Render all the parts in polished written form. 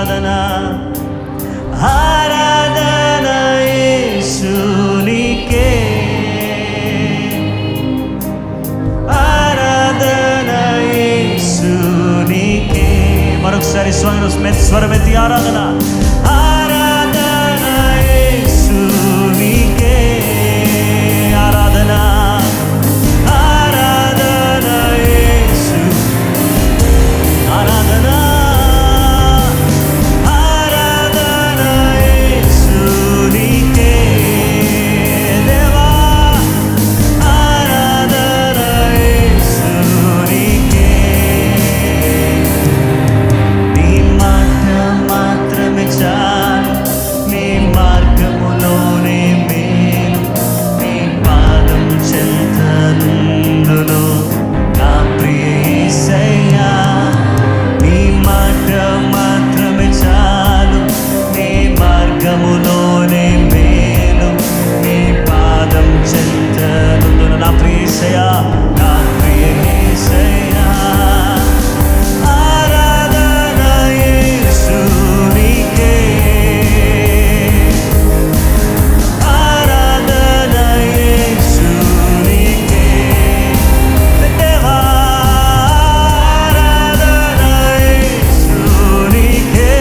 ఆరాధన ఆరాధన యేసునికే ఆరాధన యేసునికే. మరొకసారి స్వరమెత్తి ఆరాధన ఆరాధన యేసునికే ఆరాధన ఆరాధన యేసు ఆరాధన ఆరాధన యేసునికే దేవా ఆరాధన యేసునికే. నీ మాట మాత్రమే చాలు, నీ మార్గములోనే మేలు, నీ పాదం చెంతనుందును నా ప్రియ యేసయ్యా. నీ మాట మాత్రమే చాలు, నీ మార్గములోనే మేలు, నీ పాదం చెంతనుందును నా ప్రియ యేసయ్యా, నా ప్రియ యేసయ్యా. ఆరాధన యేసునికే ఆరాధన యేసునికే దేవా ఆరాధన యేసునికే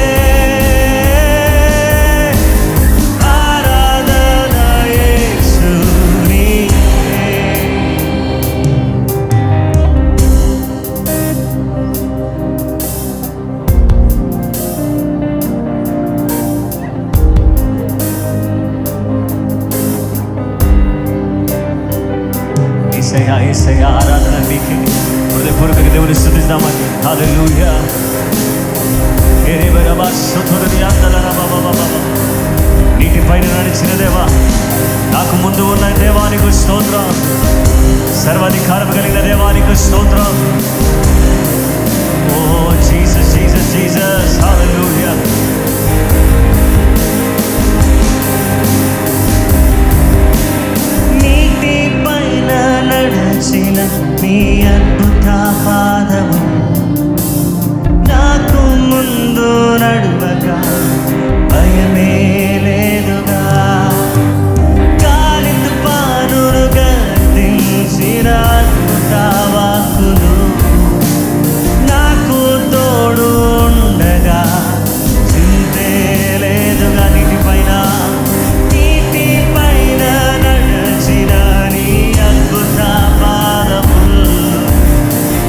ఆరాధన యేసునికే. యేసయ్యా యేసయ్యా ఆరాధన నీకే. హృదయపూర్వకంగా దేవుని స్తుతిద్దామండి. హల్లెలూయా. నీటిపైన నడిచిన దేవా, నాకు ముందు ఉన్న దేవానికి స్తోత్రం, సర్వాధికారం కలిగిన దేవానికి స్తోత్రం. ఓ జీసస్ జీసస్ జీసస్ హల్లెలూయా. నీటి పైన నడచిన నీ అద్భుత పాదము నాకు ముందు నడువగా భయమే లేదుగా. గాలి తుఫానును గద్దించిన అద్భుత వాక్కులు నాకు తోడు ఉండగా చింతే లేదుగా. నీటి పైన నడచిన నీ అద్భుత పాదములు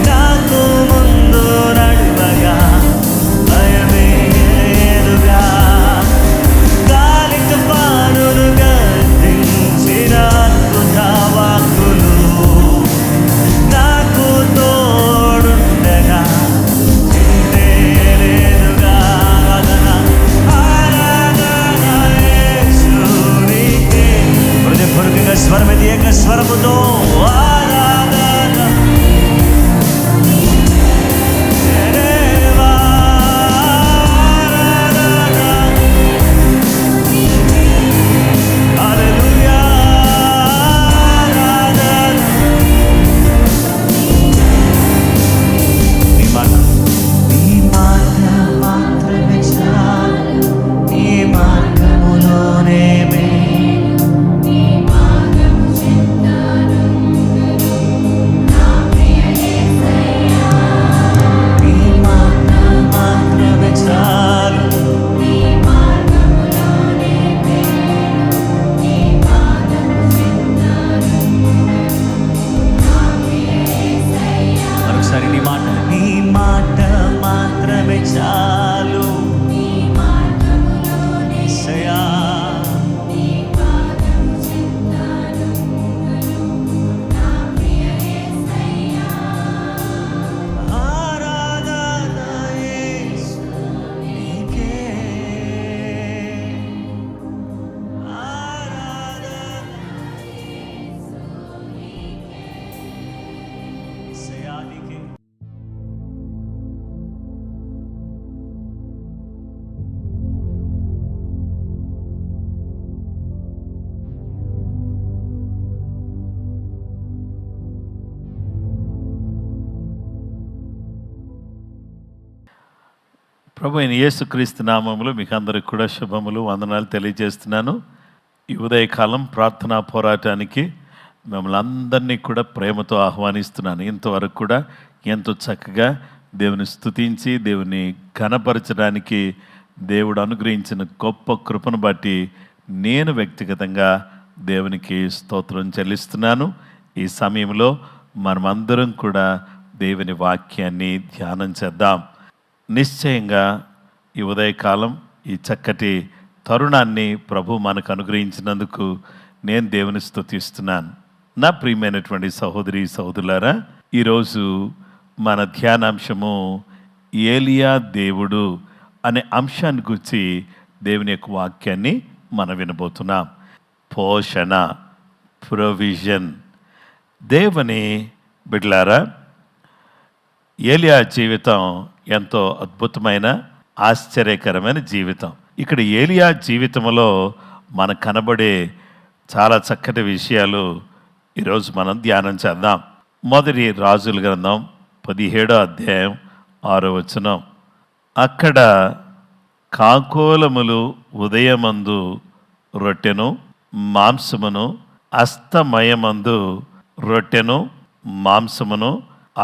నాకు ముందు నడువగా భయమే లేదుగా. గాలి తుఫానును గద్దించిన అద్భుత వాక్కులు నాకు తోడుండగా చింతే లేదుగా. ఆరాధన యేసునికే. హృదయపూర్వకంగా స్వరమెత్తి ఏక స్వరముతో ఆరాధన దేవా ఆరాధన హల్లెలూయా ఆరాధన. నీ మాట మాత్రమే చాలు, నీ మార్గములోనే మేలు, నీ పాదం చెంతనుందును నా ప్రియ యేసయ్యా. నీ మాట మాత్రమే చాలు, నీ మార్గములోనే మేలు, నీ పాదం చెంతనుందును నా ప్రియ యేసయ్యా. మరొకసారి నీ మాట మాత్రమే చాలు, నీ మార్గములోనే యేసయ్యా. నీ పాదం చెంతనుందును నా ప్రియ యేసయ్యా. ఆరాధన యేసునికే ఆరాధన యేసయ్యా నీకే. ప్రభు అయిన యేసుక్రీస్తు నామములో మీకు అందరికి కూడా శుభములు వందనాలు తెలియజేస్తున్నాను. ఈ ఉదయకాలం ప్రార్థనా పోరాటానికి మిమ్మల్ని అందరినీ కూడా ప్రేమతో ఆహ్వానిస్తున్నాను. ఇంతవరకు కూడా ఎంతో చక్కగా దేవుని స్తుతించి దేవుని ఘనపరచడానికి దేవుడు అనుగ్రహించిన గొప్ప కృపను బట్టి నేను వ్యక్తిగతంగా దేవునికి స్తోత్రం చెల్లిస్తున్నాను. ఈ సమయంలో మనమందరం కూడా దేవుని వాక్యాన్ని ధ్యానం చేద్దాం. నిశ్చయంగా ఈ ఉదయకాలం ఈ చక్కటి తరుణాన్ని ప్రభు మనకు అనుగ్రహించినందుకు నేను దేవుని స్తుతిస్తున్నాను. నా ప్రియమైనటువంటి సహోదరి సహోదరులారా, ఈరోజు మన ధ్యానాంశము ఏలియా దేవుడు అనే అంశాన్ని గురించి దేవుని యొక్క వాక్యాన్ని మనం వినబోతున్నాం. పోషణ, ప్రొవిజన్. దేవుని బిడ్డలారా, ఏలియా జీవితం ఎంతో అద్భుతమైన ఆశ్చర్యకరమైన జీవితం. ఇక్కడ ఏలియా జీవితంలో మనకు కనబడే చాలా చక్కటి విషయాలు ఈరోజు మనం ధ్యానం చేద్దాం. మొదటి రాజుల గ్రంథం 17వ అధ్యాయం 6వ వచనం. అక్కడ కాకోలములు ఉదయమందు రొట్టెను మాంసమును, అస్తమయమందు రొట్టెను మాంసమును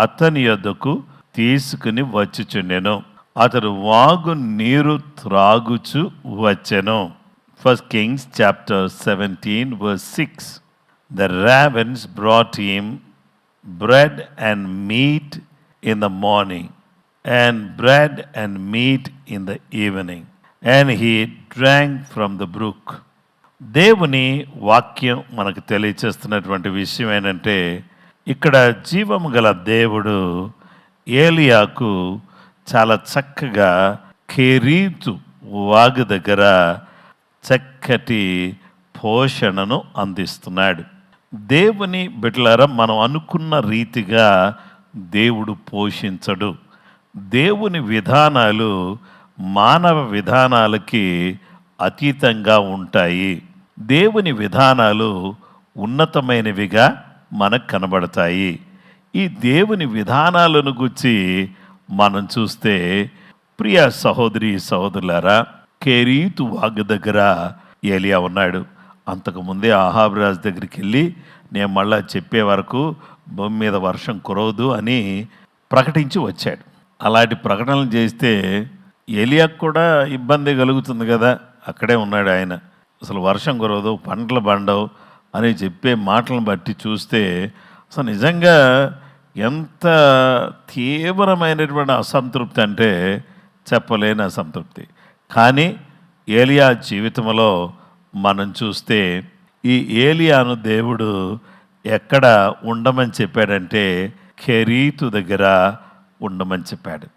అతని యొద్దకు తీసుకుని వచ్చుచుండెను. అతడు వాగు నీరు త్రాగుచు వచ్చెను. 1 Kings chapter 17 verse 6. The ravens brought him bread and meat in the morning, and bread and meat in the evening, and he drank from the brook. దేవుని వాక్యం మనకు తెలియచేస్తున్నటువంటి విషయం ఏంటంటే, ఇక్కడ జీవము గల దేవుడు ఏలియాకు చాలా చక్కగా కెరీతు వాగు దగ్గర చక్కటి పోషణను అందిస్తున్నాడు. దేవుని బిడ్డలారా, మనం అనుకున్న రీతిగా దేవుడు పోషించడు. దేవుని విధానాలు మానవ విధానాలకి అతీతంగా ఉంటాయి. దేవుని విధానాలు ఉన్నతమైనవిగా మనకు కనబడతాయి. ఈ దేవుని విధానాలను గురించి మనం చూస్తే, ప్రియ సహోదరి సహోదరులారా, కెరీతు వాగు దగ్గర ఏలియా ఉన్నాడు. అంతకుముందే అహాబు రాజు దగ్గరికి వెళ్ళి నేను మళ్ళా చెప్పే వరకు భూమి మీద వర్షం కురవదు అని ప్రకటించి వచ్చాడు. అలాంటి ప్రకటనలు చేస్తే ఏలియాకు కూడా ఇబ్బంది కలుగుతుంది కదా. అక్కడే ఉన్నాడు ఆయన. అసలు వర్షం కురవదు, పంటలు పండవు అని చెప్పే మాటలను బట్టి చూస్తే అసలు నిజంగా ఎంత తీవ్రమైనటువంటి అసంతృప్తి అంటే చెప్పలేని అసంతృప్తి. కానీ ఏలియా జీవితంలో మనం చూస్తే ఈ ఏలియాను దేవుడు ఎక్కడ ఉండమని చెప్పాడంటే కెరీతు దగ్గర ఉండమని చెప్పాడు.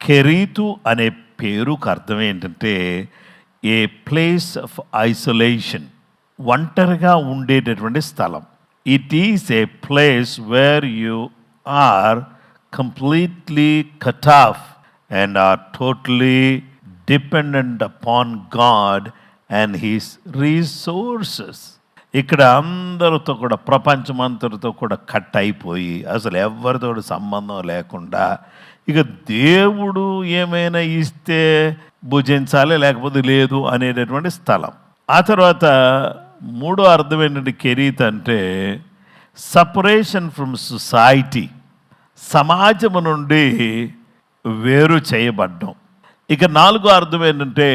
కెరీతు అనే పేరుకు అర్థం ఏంటంటే ఏ ప్లేస్ ఆఫ్ ఐసోలేషన్, ఒంటరిగా ఉండేటటువంటి స్థలం. It is a place where you are completely cut off and are totally dependent upon God and his resources. ఇక్కడ అందరితో కూడా, ప్రపంచమంతటితో కూడా కట్ అయిపోయి అసలు ఎవరితో సంబంధం లేకుండా ఇక దేవుడు ఏమైనా ఇస్తే భుజించాలి లేకపోతే లేదు అనేటటువంటి స్థలం. ఆ తర్వాత మూడో అర్థం ఏంటంటే కెరీత్ అంటే సపరేషన్ ఫ్రమ్ సొసైటీ, సమాజము నుండి వేరు చేయబడ్డం. ఇక నాలుగో అర్థం ఏంటంటే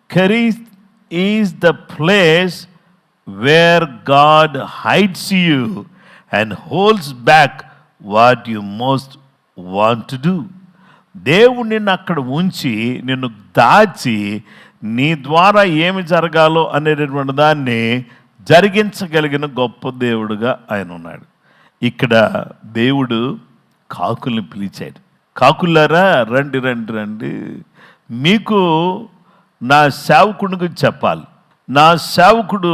Cherith is the place where God hides you and holds back what you most want to do. దేవుడు నిన్ను అక్కడ ఉంచి నిన్ను దాచి నీ ద్వారా ఏమి జరగాలో అనేటటువంటి దాన్ని జరిగించగలిగిన గొప్ప దేవుడుగా ఆయన ఉన్నాడు. ఇక్కడ దేవుడు కాకుల్ని పిలిచాడు. కాకులారా రండి రండి రండి, మీకు నా సేవకుడికి చెప్పాలి. నా సేవకుడు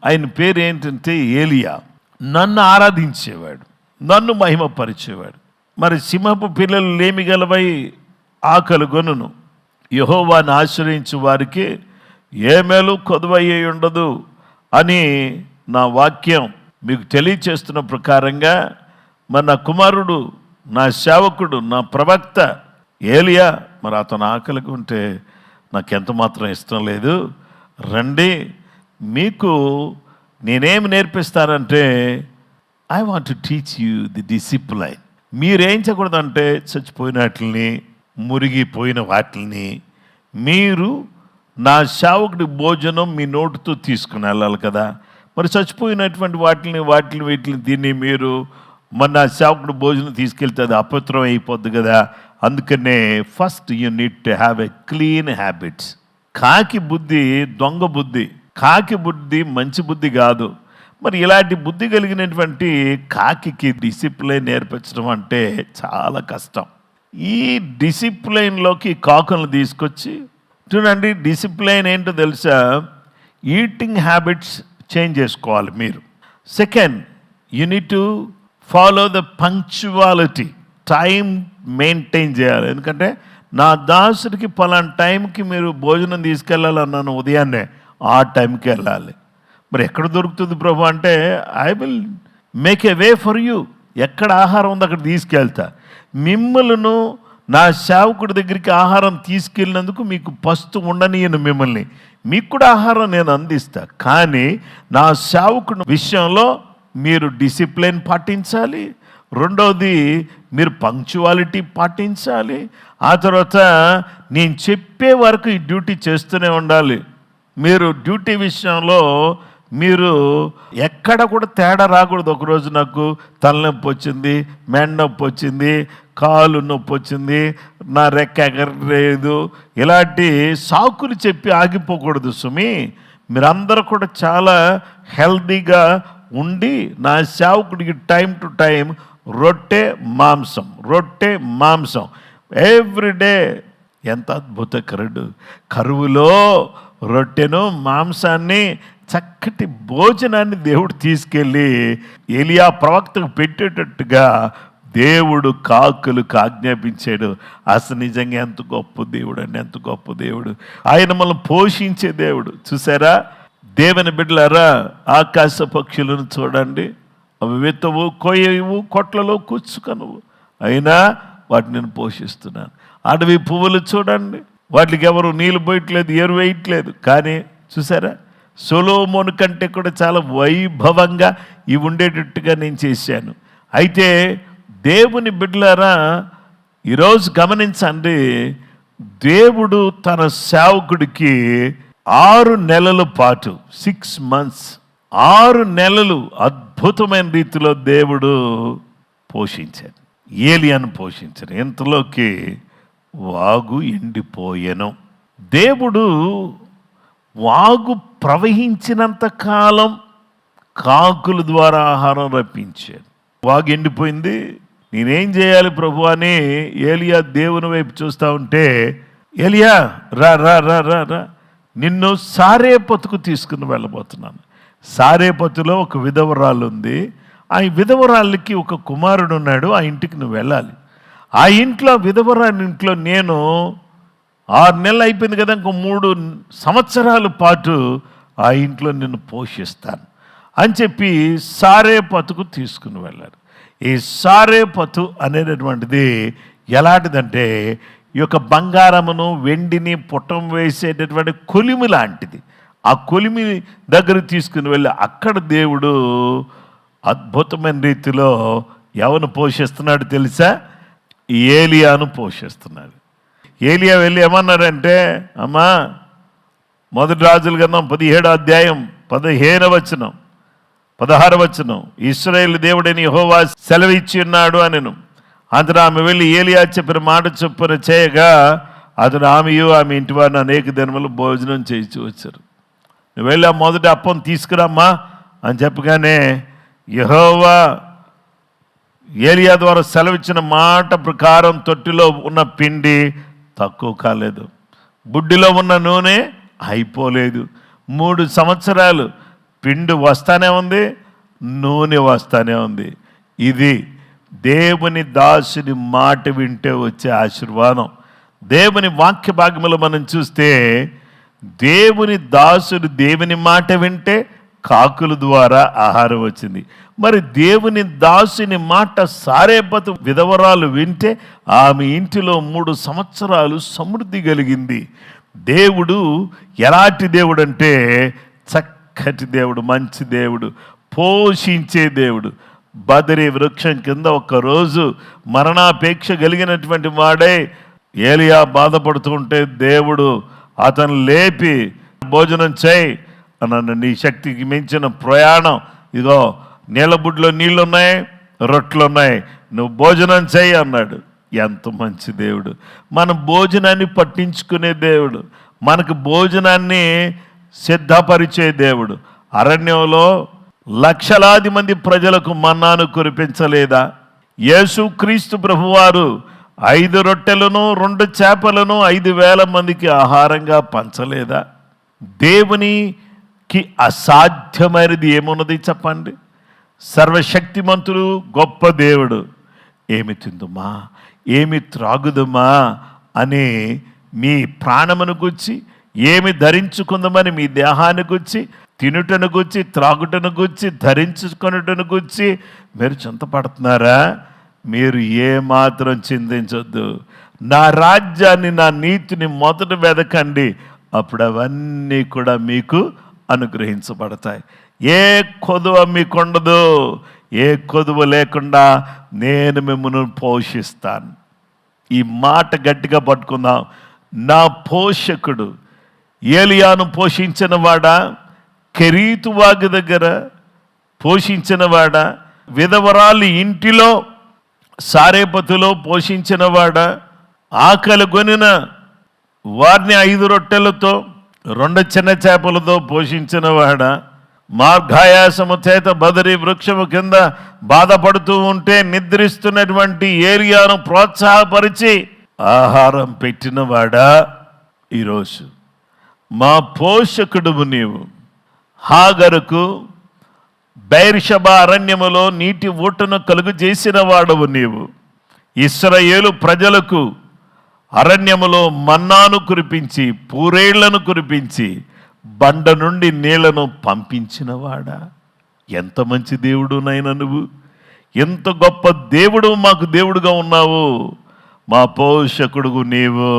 ఆయన పేరు ఏంటంటే ఏలియా. నన్ను ఆరాధించేవాడు, నన్ను మహిమపరిచేవాడు. మరి సింహపు పిల్లలు లేమి గలవై ఆకలి గొనును, యెహోవాను ఆశ్రయించు వారికి ఏ మేలు కొదువయ్యే ఉండదు అని నా వాక్యం మీకు తెలియచేస్తున్న ప్రకారంగా మరి నా కుమారుడు, నా సేవకుడు, నా ప్రవక్త ఏలియా మరి అతను ఆకలిగా ఉంటే నాకెంత మాత్రం ఇష్టం లేదు, రండి మీకు నేనేమి నేర్పిస్తానంటే I want to teach you the discipline. మీరేం చేయకూడదంటే చచ్చిపోయిన వాటిని, మురిగిపోయిన వాటిని మీరు నా సేవకుడి భోజనం మీ నోటితో తీసుకుని వెళ్ళాలి కదా. మరి చచ్చిపోయినటువంటి వీటిని తిని మీరు మరి నా సేవకుడి భోజనం తీసుకెళ్తే అది అపవిత్రం అయిపోద్ది కదా. అందుకనే first you need to have a clean habits. కాకి బుద్ధి దొంగ బుద్ధి, కాకి బుద్ధి మంచి బుద్ధి కాదు. మరి ఇలాంటి బుద్ధి కలిగినటువంటి కాకి డిసిప్లైన్ నేర్పించడం అంటే చాలా కష్టం. ఈ డిసిప్లైన్లోకి కాకులను తీసుకొచ్చి చూడండి, డిసిప్లైన్ ఏంటో తెలుసా? ఈటింగ్ హ్యాబిట్స్ చేంజ్ చేసుకోవాలి మీరు. Second, you need to follow the punctuality, time maintain చేయాలి. ఎందుకంటే నా దాసుడికి పలానా టైంకి మీరు భోజనం తీసుకెళ్ళాలన్నాను, ఉదయాన్నే ఆ టైంకి వెళ్ళాలి. మరి ఎక్కడ దొరుకుతుంది ప్రభు అంటే I will make a way for you. ఎక్కడ ఆహారం ఉందో అక్కడ తీసుకెళ్తా. మిమ్మల్ని నా సేవకుడి దగ్గరికి ఆహారం తీసుకెళ్ళినందుకు మీకు పస్తు ఉండనీయను మిమ్మల్ని, మీకు కూడా ఆహారం నేను అందిస్తా. కానీ నా సేవకుడి విషయంలో మీరు డిసిప్లిన్ పాటించాలి. రెండవది మీరు పంక్చువాలిటీ పాటించాలి. ఆ తర్వాత నేను చెప్పే వరకు ఈ డ్యూటీ చేస్తూనే ఉండాలి. మీరు డ్యూటీ విషయంలో మీరు ఎక్కడ కూడా తేడా రాకూడదు. ఒకరోజు నాకు తలనొప్పి వచ్చింది, మెడ నొప్పి వచ్చింది, కాలు నొప్పి వచ్చింది, నా రెక్క ఎగరలేదు, ఇలాంటి సాకులు చెప్పి ఆగిపోకూడదు సుమి. మీరందరూ కూడా చాలా హెల్తీగా ఉండి నా సేవకుడికి టైం టు టైం రొట్టె మాంసం ఎవ్రీడే. ఎంత అద్భుతకరుడు! కరువులో రొట్టెను మాంసాన్ని చక్కటి భోజనాన్ని దేవుడు తీసుకెళ్ళి ఎలియా ప్రవక్తకు పెట్టేటట్టుగా దేవుడు కాకులకు ఆజ్ఞాపించాడు. అసలు నిజంగా ఎంత గొప్ప దేవుడు అండి, ఎంత గొప్ప దేవుడు! ఆయన మనల్ని పోషించే దేవుడు. చూసారా దేవుని బిడ్డలారా, ఆకాశ పక్షులను చూడండి, అవి విత్తవు, కొయ్యవు, కొట్లలో కూర్చుకనువు, అయినా వాటిని నేను పోషిస్తున్నాను. అడవి పువ్వులు చూడండి, వాటికి ఎవరు నీళ్ళు పోయట్లేదు, ఎరువు వేయట్లేదు. కానీ చూసారా, సొలొమోను కంటే కూడా చాలా వైభవంగా ఇవి ఉండేటట్టుగా నేను చేశాను. అయితే దేవుని బిడ్డలారా, ఈరోజు గమనించండి, దేవుడు తన సేవకుడికి 6 నెలల పాటు 6 months 6 నెలలు అద్భుతమైన రీతిలో దేవుడు పోషించాడు, ఏలియాను పోషించాడు. ఇంతలోకి వాగు ఎండిపోయెను. దేవుడు వాగు ప్రవహించినంత కాలం కాకుల ద్వారా ఆహారం రప్పించాడు. వాగు ఎండిపోయింది, నేనేం చేయాలి ప్రభు అని ఏలియా దేవుని వైపు చూస్తూ ఉంటే, ఏలియా రా రా రా రా రా నిన్ను సారేపతుకు తీసుకుని వెళ్ళబోతున్నాను. సారేపతులో ఒక విధవరాలు ఉంది. ఆ విధవరాళ్ళకి ఒక కుమారుడు ఉన్నాడు. ఆ ఇంటికి నువ్వు వెళ్ళాలి. ఆ ఇంట్లో విధవరాని ఇంట్లో నేను 6 నెలలు అయిపోయింది కదా, ఇంకో 3 సంవత్సరాల పాటు ఆ ఇంట్లో నిన్ను పోషిస్తాను అని చెప్పి సారేపతుకు తీసుకుని వెళ్ళారు. ఈ సారేపతు అనేటటువంటిది ఎలాంటిదంటే, ఈ యొక్క బంగారమును వెండిని పుటం వేసేటటువంటి కొలిమి లాంటిది. ఆ కొలిమి దగ్గర తీసుకుని వెళ్ళి అక్కడ దేవుడు అద్భుతమైన రీతిలో ఎవరిని పోషిస్తున్నాడు తెలుసా? ఏలియాను పోషిస్తున్నాడు. ఏలియా వెళ్ళి ఏమన్నారంటే, అమ్మా, 1 రాజుల గ్రంథం 17వ అధ్యాయం 15వ వచనం 16వ వచనం, ఇశ్రాయేలు దేవుడని యెహోవా సెలవిచ్చి ఉన్నాడు అనెను. అందులో ఆమె వెళ్ళి ఏలియా చెప్పిన మాట చొప్పున చేయగా అతను ఆమెయు ఆమె ఇంటి వారిని అనేక దినములు భోజనం చేయించి వచ్చారు. నువ్వు వెళ్ళి ఆ మొదటి అప్పం తీసుకురామ్మా అని చెప్పగానే యెహోవా ఏలియా ద్వారా సెలవిచ్చిన మాట ప్రకారం తొట్టిలో ఉన్న పిండి తక్కువ కాలేదు, బుడ్డిలో ఉన్న నూనె అయిపోలేదు. 3 సంవత్సరాలు పిండి వస్తానే ఉంది, నూనె వస్తానే ఉంది. ఇది దేవుని దాసుని మాట వింటే వచ్చే ఆశీర్వాదం. దేవుని వాక్య భాగములో మనం చూస్తే దేవుని దాసుడు దేవుని మాట వింటే కాకుల ద్వారా ఆహారం వచ్చింది. మరి దేవుని దాసుని మాట సారేపతు విధవరాలు వింటే ఆమె ఇంటిలో 3 సంవత్సరాలు సమృద్ధి కలిగింది. దేవుడు ఎలాంటి దేవుడు అంటే చక్కటి దేవుడు, మంచి దేవుడు, పోషించే దేవుడు. బదరి వృక్షం కింద ఒక్కరోజు మరణాపేక్ష కలిగినటువంటి వాడే ఏలియా బాధపడుతూ ఉంటే దేవుడు అతను లేపి భోజనం చేయి అన్నాడు. నీ శక్తికి మించిన ప్రయాణం, ఇదిగో నీళ్ళబుడ్లో నీళ్ళున్నాయి, రొట్టెలున్నాయి, నువ్వు భోజనం చేయి అన్నాడు. ఎంత మంచి దేవుడు! మన భోజనాన్ని పట్టించుకునే దేవుడు, మనకు భోజనాన్ని సిద్ధపరిచే దేవుడు. అరణ్యంలో లక్షలాది మంది ప్రజలకు మన్నాను కురిపించలేదా? యేసుక్రీస్తు ప్రభువారు 5 రొట్టెలను 2 చేపలను 5,000 మందికి ఆహారంగా పంచలేదా? దేవునికి అసాధ్యమైనది ఏమున్నది చెప్పండి? సర్వశక్తిమంతుడు, గొప్ప దేవుడు. ఏమి తిందుమా, ఏమి త్రాగుదుమా అని మీ ప్రాణమును గుచ్చి, ఏమి ధరించుకుందామని మీ దేహాన్ని గుచ్చి, తినుటను గుచ్చి, త్రాగుటను గుచ్చి, ధరించుకొనుటను గుచ్చి మీరు చింతపడుతున్నారా? మీరు ఏమాత్రం చింతించొద్దు. నా రాజ్యాన్ని, నా నీతిని మొదట వెదకండి, అప్పుడు అవన్నీ కూడా మీకు అనుగ్రహించబడతాయి. ఏ కొదువ మీకుండదు. ఏ కొదువ లేకుండా నేను మిమ్మల్ని పోషిస్తాను. ఈ మాట గట్టిగా పట్టుకుందాం. నా పోషకుడు. ఏలియాను పోషించిన వాడా? కెరీతు వాగు దగ్గర పోషించిన వాడా? విధవరాలి ఇంటిలో సారేపతులో పోషించిన వాడా? ఆకలి కొనిన వారిని 5 రొట్టెలతో 2 చిన్న చేపలతో పోషించిన వాడా? మార్గాయాసము చేత బదరి వృక్షము కింద బాధపడుతూ ఉంటే నిద్రిస్తున్నటువంటి ఏలియాను ప్రోత్సాహపరిచి ఆహారం పెట్టినవాడా? ఈరోజు మా పోషకుడువు నీవు. హాగరుకు బెయిర్షెబా అరణ్యములో నీటి ఊటను కలుగు చేసిన వాడవు నీవు. ఇశ్రాయేలు ప్రజలకు అరణ్యములో మన్నాను కురిపించి, పూరేళ్లను కురిపించి, బండ నుండి నీళ్లను పంపించినవాడా? ఎంత మంచి దేవుడు నైనా నువ్వు! ఎంత గొప్ప దేవుడు మాకు దేవుడుగా ఉన్నావు. మా పోషకుడుగు నీవు.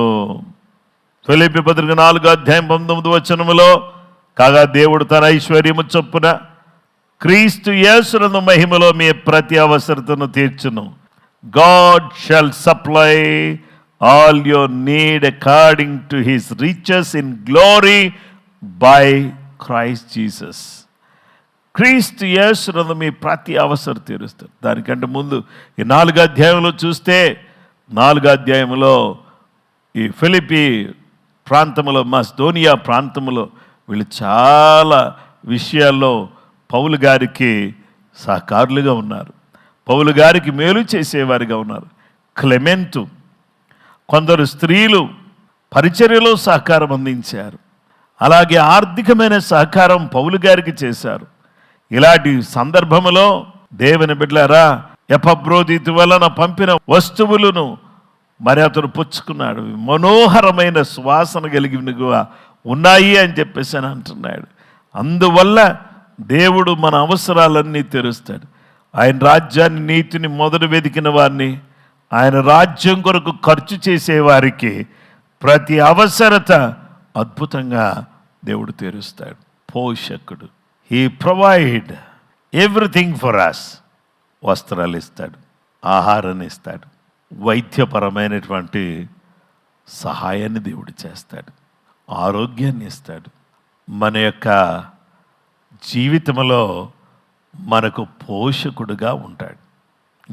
ఫిలిప్పీ పత్రిక 4:19 కాగా దేవుడు తన ఐశ్వర్యము చొప్పున క్రీస్తు యేసునందు మహిమలో మీ ప్రతి అవసరతను తీర్చును. God shall supply all your need according to his riches in glory by Christ Jesus. క్రీస్తు యేసునందు మీ ప్రతి అవసరం తీరుస్తారు. దానికంటే ముందు ఈ 4వ అధ్యాయంలో చూస్తే 4వ అధ్యాయంలో ఈ ఫిలిప్పీ ప్రాంతంలో, మాసిదోనియా ప్రాంతంలో వీళ్ళు చాలా విషయాల్లో పౌలు గారికి సహకారులుగా ఉన్నారు. పౌలు గారికి మేలు చేసేవారిగా ఉన్నారు. క్లెమెంతు, కొందరు స్త్రీలు పరిచర్యలో సహకారం అందించారు. అలాగే ఆర్థికమైన సహకారం పౌలు గారికి చేశారు. ఇలాంటి సందర్భంలో దేవుని బిడ్డలారా, ఎపఫ్రోదితు వలన పంపిన వస్తువులను మరి అతను పుచ్చుకున్నాడు. మనోహరమైన సువాసన కలిగినగా ఉన్నాయి అని చెప్పేసి అని అంటున్నాడు. అందువల్ల దేవుడు మన అవసరాలన్నీ తెరుస్తాడు. ఆయన రాజ్యాన్ని, నీతిని మొదట వెతికిన వారిని, ఆయన రాజ్యం కొరకు ఖర్చు చేసేవారికి ప్రతి అవసరత అద్భుతంగా దేవుడు తెరుస్తాడు. పోషకుడు. He provide everything for us. వస్త్రాలు ఇస్తాడు, ఆహారాన్ని ఇస్తాడు, వైద్యపరమైనటువంటి సహాయాన్ని దేవుడు చేస్తాడు, ఆరోగ్యాన్ని ఇస్తాడు. మన యొక్క జీవితంలో మనకు పోషకుడుగా ఉంటాడు.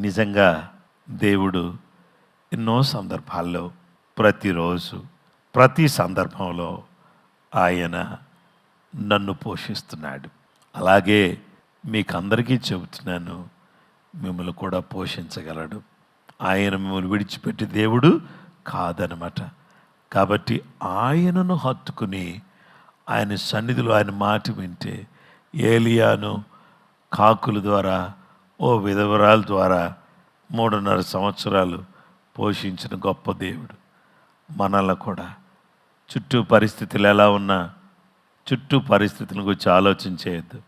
నిజంగా దేవుడు ఎన్నో సందర్భాల్లో, ప్రతిరోజు, ప్రతి సందర్భంలో ఆయన నన్ను పోషిస్తున్నాడు. అలాగే మీకు అందరికీ చెబుతున్నాను, మిమ్మల్ని కూడా పోషించగలడు. ఆయన మిమ్మల్ని విడిచిపెట్టి దేవుడు కాదనమాట. కాబట్టి ఆయనను హత్తుకుని ఆయన సన్నిధిలో ఆయన మాట వింటే, ఏలియాను కాకుల ద్వారా, ఓ విధవరాల ద్వారా 3.5 సంవత్సరాలు పోషించిన గొప్ప దేవుడు మనల్ని కూడా చుట్టూ పరిస్థితులు ఎలా ఉన్నా, చుట్టూ పరిస్థితుల గురించి ఆలోచించేయద్దు.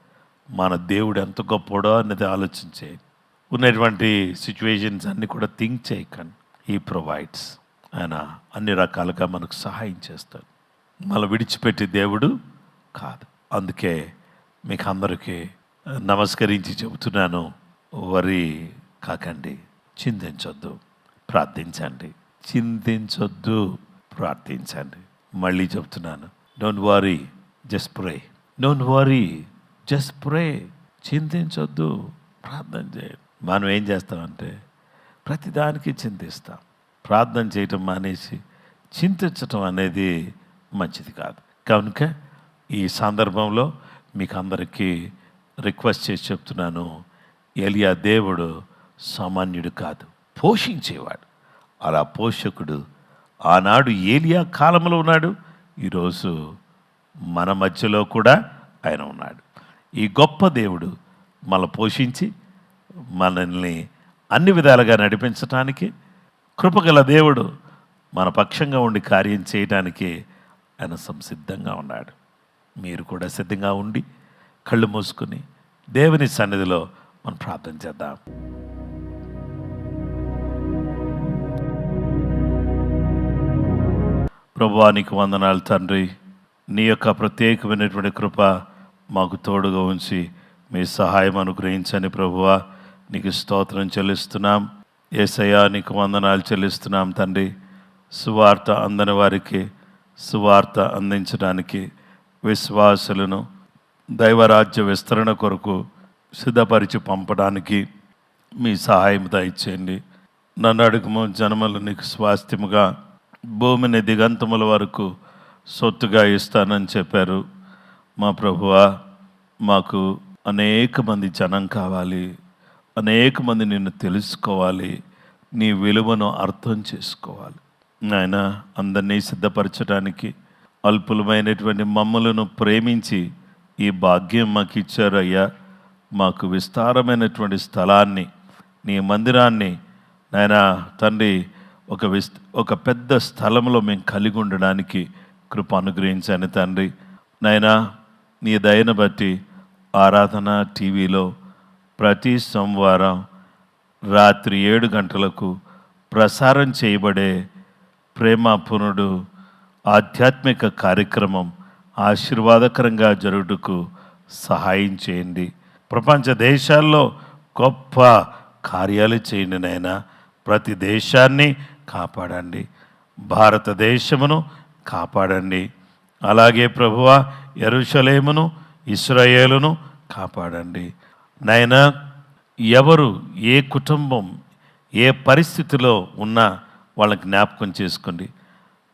మన దేవుడు ఎంత గొప్పడో అన్నది ఆలోచించే, ఉన్నటువంటి సిచ్యువేషన్స్ అన్నీ కూడా థింక్ చేయకండి. He provides. ఆయన అన్ని రకాలుగా మనకు సహాయం చేస్తాడు. మళ్ళీ విడిచిపెట్టే దేవుడు కాదు. అందుకే మీకు అందరికీ నమస్కరించి చెబుతున్నాను, వరి కాకండి, చింతించొద్దు, ప్రార్థించండి. చింతించొద్దు, ప్రార్థించండి. మళ్ళీ చెప్తున్నాను, don't worry, just pray. Don't worry, just pray. చింతించొద్దు, ప్రార్థన చేయండి. మనం ఏం చేస్తామంటే ప్రతిదానికి చింతిస్తాం. ప్రార్థన చేయటం మానేసి చింతించటం అనేది మంచిది కాదు. కనుక ఈ సందర్భంలో మీకు అందరికీ రిక్వెస్ట్ చేసి చెప్తున్నాను, ఎలియా దేవుడు సామాన్యుడు కాదు, పోషించేవాడు. అలా పోషకుడు ఆనాడు ఏలియా కాలంలో ఉన్నాడు, ఈరోజు మన మధ్యలో కూడా ఆయన ఉన్నాడు. ఈ గొప్ప దేవుడు మనల్ని పోషించి మనల్ని అన్ని విధాలుగా నడిపించటానికి, కృపగల దేవుడు మన పక్షంగా ఉండి కార్యం చేయడానికి ఆయన సంసిద్ధంగా ఉన్నాడు. మీరు కూడా సిద్ధంగా ఉండి కళ్ళు మూసుకుని దేవుని సన్నిధిలో మనం ప్రార్థన చేద్దాం. ప్రభువా, నీకు వందనాలు తండ్రి. నీ యొక్క ప్రత్యేకమైనటువంటి కృప మాకు తోడుగా ఉంచి మీ సహాయం అనుగ్రహించని ప్రభువా, నీకు స్తోత్రం చెల్లిస్తున్నాం. యేసయ్యా, నీకు వందనాలు చెల్లిస్తున్నాం తండ్రి. సువార్త అందని వారికి సువార్త అందించడానికి, విశ్వాసులను దైవరాజ్య విస్తరణ కొరకు సిద్ధపరిచి పంపడానికి మీ సహాయం దయచేయండి. నన్ను అడుగుము జనములు నీకు స్వాస్థ్యముగా, భూమిని దిగంతముల వరకు సొత్తుగా ఇస్తానని చెప్పారు. మా ప్రభువా, మాకు అనేక మంది జనం కావాలి, అనేక మంది నిన్ను తెలుసుకోవాలి, నీ విలువను అర్థం చేసుకోవాలి. నాయన, అందరినీ సిద్ధపరచడానికి అల్పులమైనటువంటి మమ్మలను ప్రేమించి ఈ భాగ్యం మాకు ఇచ్చారు అయ్యా. మాకు విస్తారమైనటువంటి స్థలాన్ని, నీ మందిరాన్ని నాయన తండ్రి, ఒక పెద్ద స్థలంలో మేము కలిగి ఉండడానికి కృప అనుగ్రహించాను తండ్రి. నాయనా, నీ దయను బట్టి ఆరాధన టీవీలో ప్రతి సోమవారం రాత్రి 7 గంటలకు ప్రసారం చేయబడే ప్రేమపునుడు ఆధ్యాత్మిక కార్యక్రమం ఆశీర్వాదకరంగా జరుగుటకు సహాయం చేయండి. ప్రపంచ దేశాల్లో గొప్ప కార్యాలు చేయండి నాయనా. ప్రతి దేశాన్ని కాపాడండి, భారతదేశమును కాపాడండి. అలాగే ప్రభువా, యెరూషలేమును, ఇశ్రాయేలును కాపాడండి నాయనా. ఎవరు ఏ కుటుంబం ఏ పరిస్థితిలో ఉన్నా వాళ్ళని జ్ఞాపకం చేసుకోండి.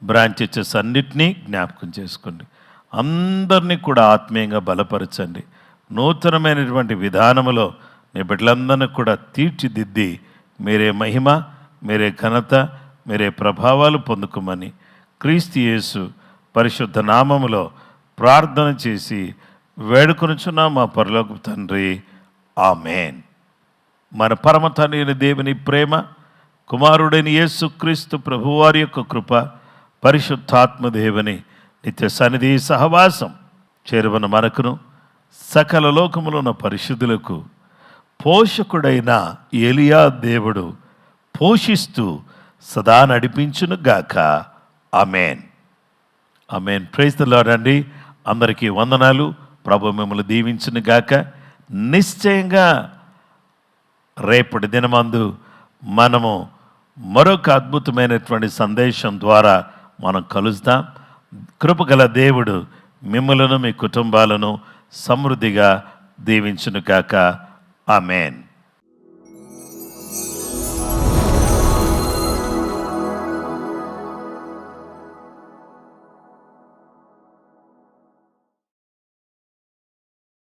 బ్రాంచెస్ అన్నిటినీ జ్ఞాపకం చేసుకోండి. అందరినీ కూడా ఆత్మీయంగా బలపరచండి. నూతనమైనటువంటి విధానములో మీ బిడ్డలందరినీ కూడా తీర్చిదిద్ది మీరే మహిమ, మీరే ఘనత, మీరే ప్రభావాలు పొందుకోమని క్రీస్తు యేసు పరిశుద్ధ నామములో ప్రార్థన చేసి వేడుకొనుచున్నాం మా పరలోకపు తండ్రి. ఆమేన్. మన పరమ తండ్రి అయిన దేవుని ప్రేమ, కుమారుడైన యేసు క్రీస్తు ప్రభువారి యొక్క కృప, పరిశుద్ధాత్మ దేవుని నిత్య సన్నిధి సహవాసం చేరువన మనకును సకల లోకములో ఉన్న పరిశుద్ధులకు పోషకుడైన ఏలియా దేవుడు పోషిస్తూ సదా నడిపించును గాక. ఆమేన్. ఆమేన్. ప్రైజ్ ది లార్డ్ అండి. అందరికీ వందనాలు. ప్రభు మిమ్మల్ని దీవించును గాక. నిశ్చయంగా రేపటి దినమందు మనము మరొక అద్భుతమైనటువంటి సందేశం ద్వారా మనం కలుస్తాం. కృపగల దేవుడు మిమ్మలను మీ కుటుంబాలను సమృద్ధిగా దీవించును గాక. ఆమేన్.